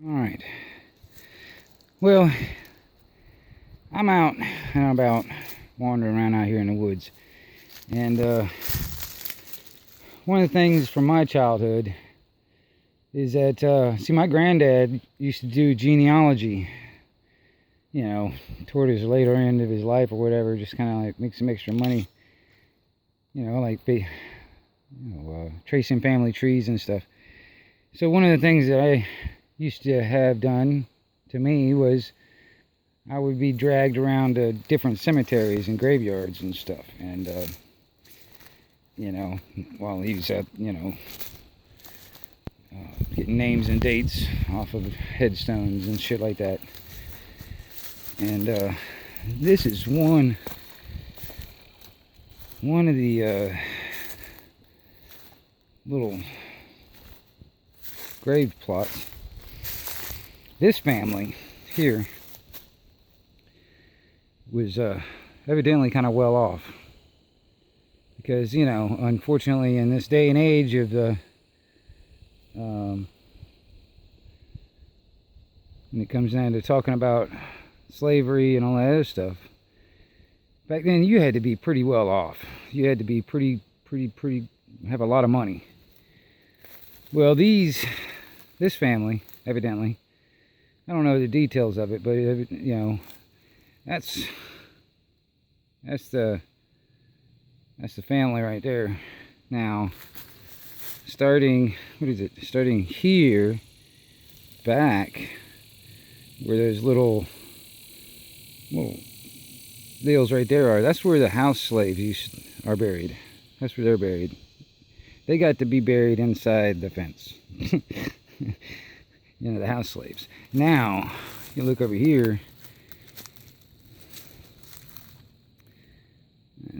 All right. Well, I'm out and about wandering around out here in the woods. And one of the things from my childhood is that, see, my granddad used to do genealogy, toward his later end of his life or whatever, just kind of like make some extra money, tracing family trees and stuff. So one of the things that I used to have done to me was I would be dragged around to different cemeteries and graveyards and stuff, and while he was at getting names and dates off of headstones and shit like that. And this is one of the little grave plots. This family here was evidently kind of well off, because unfortunately in this day and age of the when it comes down to talking about slavery and all that other stuff, back then you had to be pretty well off. You had to be pretty have a lot of money. Well, this family, evidently, I don't know the details of it, but that's the family right there. Now, starting here back where those little deals right there are, that's where the house slaves are buried. That's where they're buried. They got to be buried inside the fence. The house slaves. Now, you look over here.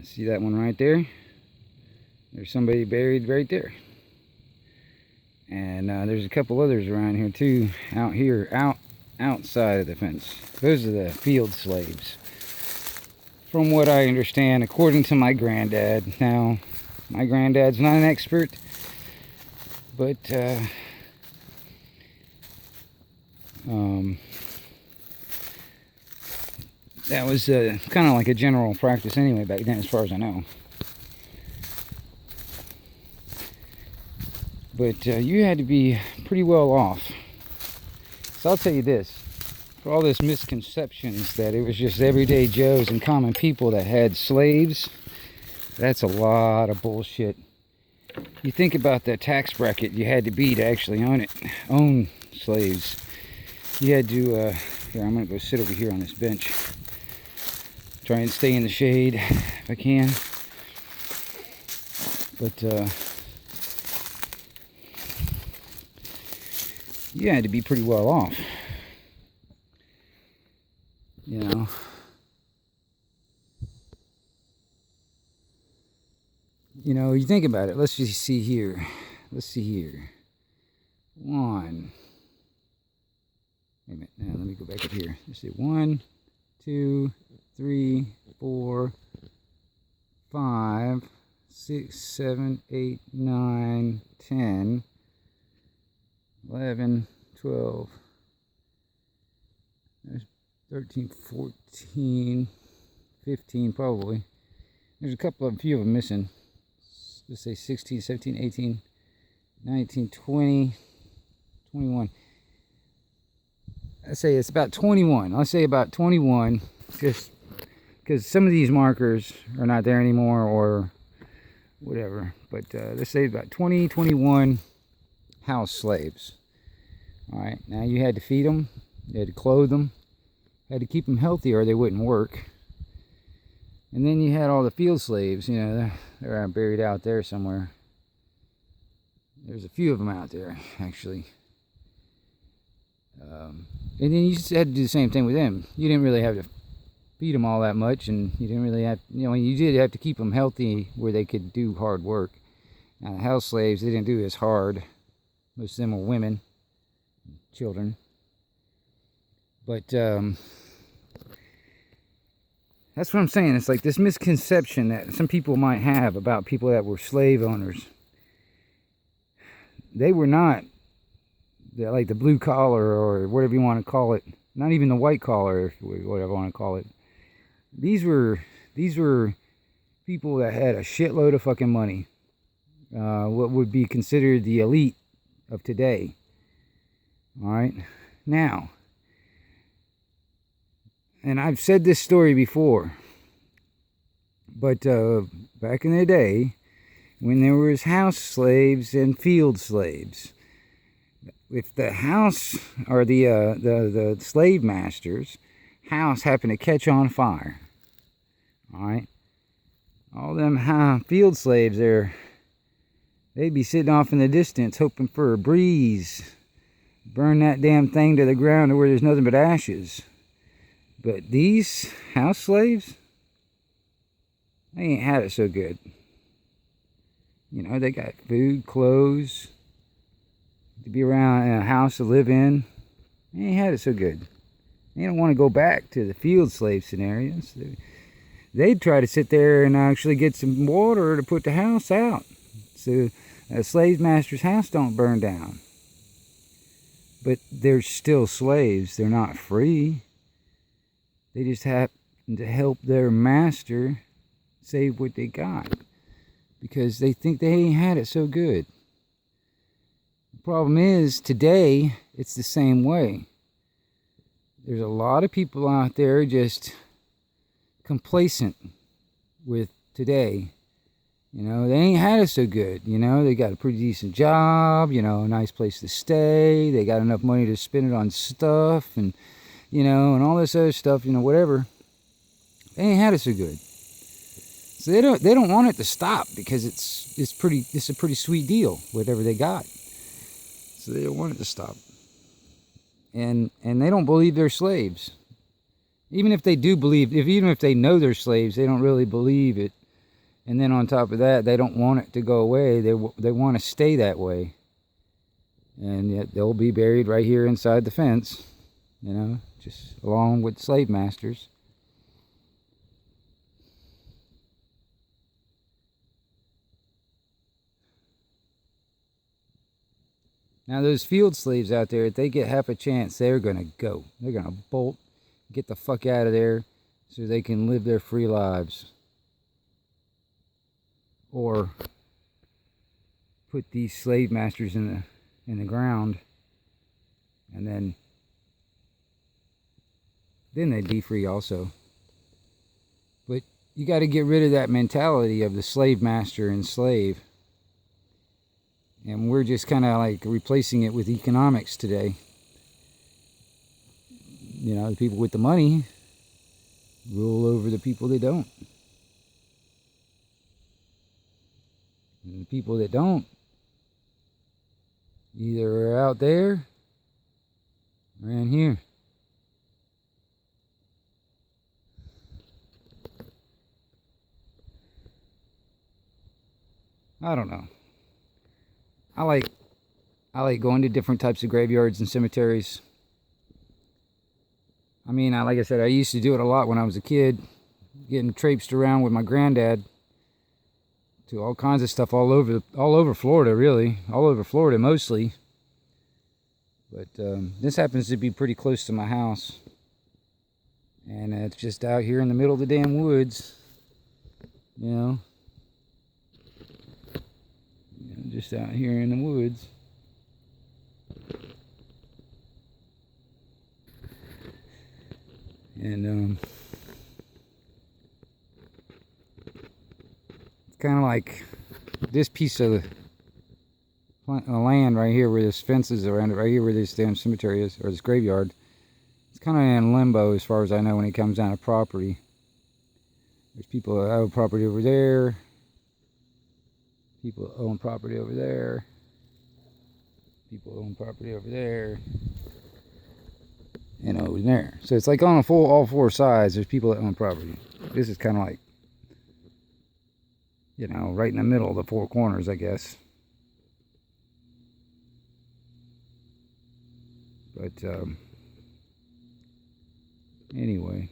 See that one right there? There's somebody buried right there. And there's a couple others around here too, outside of the fence. Those are the field slaves, from what I understand, according to my granddad. Now, my granddad's not an expert, but that was kind of like a general practice anyway back then, as far as I know. But you had to be pretty well off. So I'll tell you this, for all this misconceptions that it was just everyday Joes and common people that had slaves, that's a lot of bullshit. You think about the tax bracket you had to be to actually own slaves. You had to, here, I'm going to go sit over here on this bench. Try and stay in the shade if I can. But, you had to be pretty well off. You think about it. Let's just see here. Let's see here. One. Wait a minute. Now, let me go back up here. Let's see. 1, 2, 3, 4, 5, 6, 7, 8, 9, 10, 11, 12, 13, 14, 15 probably. There's a few of them missing. Let's say 16, 17, 18, 19, 20, 21. Let's say it's about 21. Let's say about 21, just because some of these markers are not there anymore or whatever. But let's say about 20, 21 house slaves. All right, now you had to feed them, you had to clothe them, had to keep them healthy or they wouldn't work. And then you had all the field slaves, they're buried out there somewhere. There's a few of them out there, actually. And then you just had to do the same thing with them. You didn't really have to feed them all that much, and you didn't really have, you did have to keep them healthy where they could do hard work. Now, the house slaves, they didn't do as hard. Most of them were women, children. But that's what I'm saying. It's like this misconception that some people might have about people that were slave owners. They were not like the blue collar or whatever you want to call it. Not even the white collar, whatever you want to call it. These were people that had a shitload of fucking money. What would be considered the elite of today. All right, now, and I've said this story before, but back in the day, when there was house slaves and field slaves, if the house or the slave master's house happened to catch on fire, all right, all them field slaves there, they'd be sitting off in the distance hoping for a breeze, burn that damn thing to the ground to where there's nothing but ashes. But these house slaves, they ain't had it so good. You know, they got food, clothes, to be around in a house to live in. They ain't had it so good. They don't want to go back to the field slave scenarios. They'd try to sit there and actually get some water to put the house out, so a slave master's house don't burn down. But they're still slaves. They're not free. They just happen to help their master save what they got, because they think they ain't had it so good. The problem is, today, it's the same way. There's a lot of people out there just complacent with today. You know, they ain't had it so good. You know, they got a pretty decent job, you know, a nice place to stay. They got enough money to spend it on stuff and, you know, and all this other stuff, you know, whatever. They ain't had it so good. So they don't want it to stop, because it's a pretty sweet deal, whatever they got. So they don't want it to stop. And they don't believe they're slaves. Even if they do believe, even if they know they're slaves, they don't really believe it. And then on top of that, they don't want it to go away. They want to stay that way. And yet they'll be buried right here inside the fence, you know, just along with slave masters. Now those field slaves out there, if they get half a chance, they're going to go. They're going to bolt, get the fuck out of there so they can live their free lives. Or put these slave masters in the ground, and then they'd be free also. But you got to get rid of that mentality of the slave master and slave. And we're just kind of like replacing it with economics today. You know, the people with the money rule over the people that don't. And the people that don't either are out there or in here. I don't know. I like going to different types of graveyards and cemeteries. I mean, like I said, I used to do it a lot when I was a kid, getting traipsed around with my granddad to all kinds of stuff all over Florida, really. All over Florida, mostly. But this happens to be pretty close to my house. And it's just out here in the middle of the damn woods. You know? Just out here in the woods. And it's kind of like this piece of land right here where this fence is around it, right here where this damn cemetery is, or this graveyard. It's kind of in limbo as far as I know when it comes down to property. There's people that own property over there. People own property over there. People own property over there. And over there. So it's like on all four sides, there's people that own property. This is kind of like, you know, right in the middle of the four corners, I guess. But, anyway.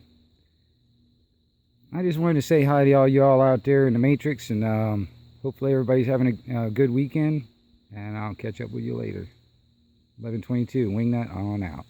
I just wanted to say hi to all y'all out there in the Matrix, and hopefully everybody's having a good weekend, and I'll catch up with you later. 11:22. Wingnut on out.